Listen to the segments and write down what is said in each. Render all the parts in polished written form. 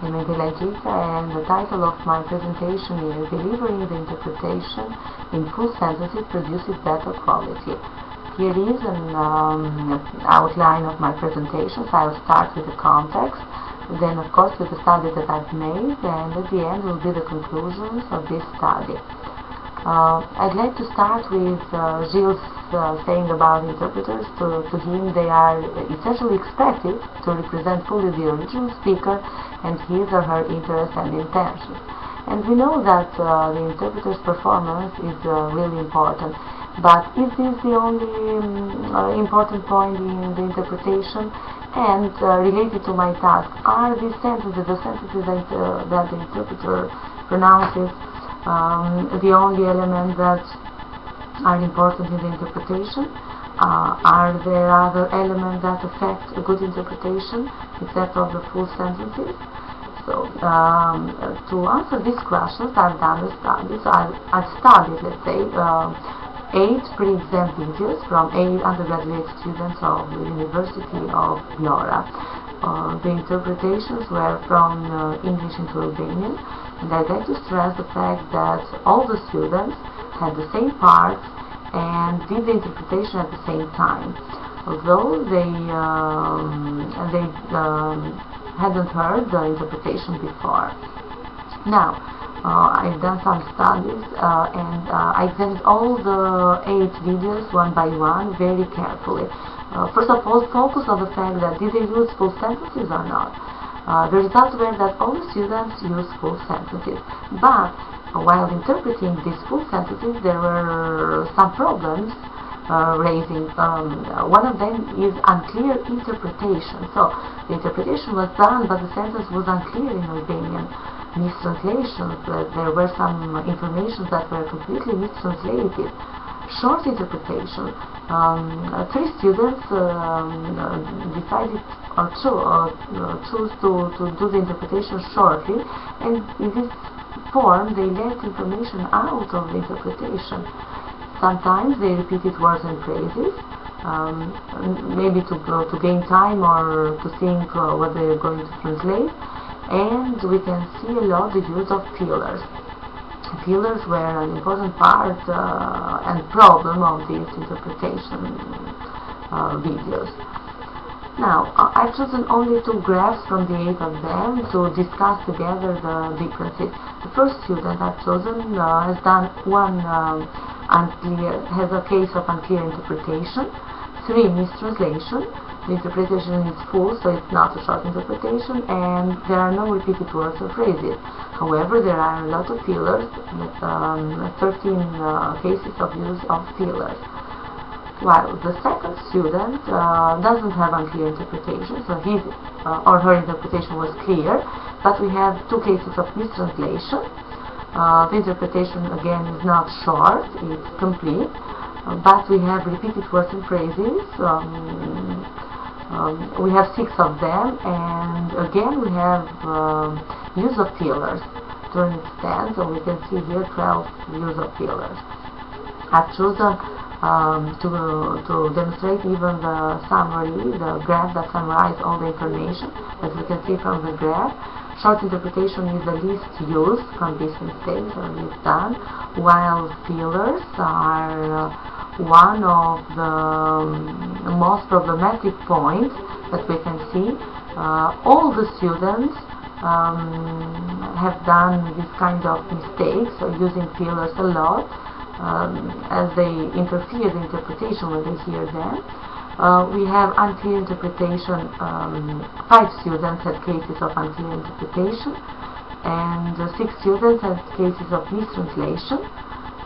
and the title of my presentation is Delivering the Interpretation in Full Sentences Produces Better Quality. Here is an outline of my presentation. So I'll start with the context, then of course with the study that I've made, and at the end will be the conclusions of this study. I'd like to start with Gilles saying about interpreters. To him, they are essentially expected to represent fully the original speaker and his or her interests and intentions. And we know that the interpreter's performance is really important. But is this the only important point in the interpretation? And related to my task, are these sentences, the sentences that the interpreter pronounces, the only elements that are important in the interpretation? Are there other elements that affect a good interpretation except of the full sentences? So, to answer these questions, I've done a study. So I've studied, let's say, 8 pre-exam videos from 8 undergraduate students of the University of Vlora. The interpretations were from English into Albanian, and I'd like to stress the fact that all the students had the same parts and did the interpretation at the same time, although they hadn't heard the interpretation before. Now, I've done some studies and I examined all the 8 videos one by one very carefully. First of all, focus on the fact that did they use full sentences or not. The results were that all the students used full sentences, but while interpreting these full sentences, there were some problems raising. One of them is unclear interpretation. So the interpretation was done, but the sentence was unclear in Albanian. Mistranslations, there were some information that were completely mistranslated. Short interpretation. 3 students decided or choose to do the interpretation shortly, and in this form they left information out of the interpretation. Sometimes they repeated words and phrases, maybe to gain time or to think what they are going to translate. And we can see a lot the use of fillers. Fillers were an important part and problem of these interpretation videos. Now, I've chosen only 2 graphs from the 8 of them to discuss together the differences. The first student I've chosen has done has a case of unclear interpretation, 3 mistranslation. The interpretation is full, so it's not a short interpretation, and there are no repeated words or phrases. However, there are a lot of fillers, with 13 cases of use of fillers. While the second student doesn't have unclear interpretation, so his or her interpretation was clear, but we have 2 cases of mistranslation. The interpretation again is not short, it's complete, but we have repeated words and phrases. We have 6 of them, and again we have use of fillers to an extent, so we can see here 12 use of fillers. I've chosen to demonstrate even the summary, the graph that summarizes all the information. As we can see from the graph, short interpretation is the least used from these mistakes or least done, while fillers are one of the most problematic points that we can see. All the students have done this kind of mistakes, so using fillers a lot, as they interfere in interpretation when they hear them. We have unclear interpretation. 5 students had cases of unclear interpretation, and 6 students had cases of mistranslation.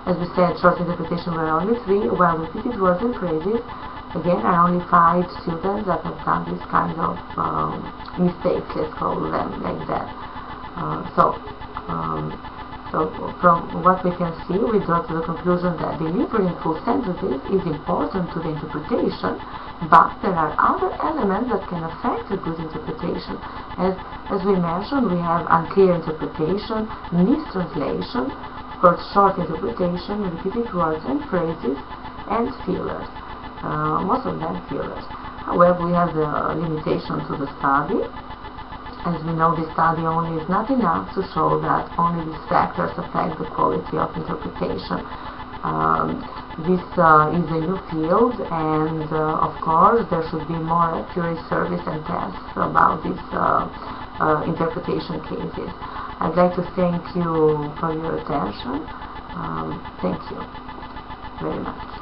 As we said, short interpretation were only 3, while repeated words and phrases, again, are only 5 students that have done this kind of mistakes, let's call them like that. So from what we can see, we draw to the conclusion that delivering full sentences is important to the interpretation, but there are other elements that can affect a good interpretation. As we mentioned, we have unclear interpretation, mistranslation, of course, short interpretation, repeated words and phrases, and fillers. Most of them fillers. However, we have the limitation to the study, As we know, this study only is not enough to show that only these factors affect the quality of interpretation. This is a new field, and of course there should be more accurate surveys and tests about these interpretation cases. I'd like to thank you for your attention. Thank you very much.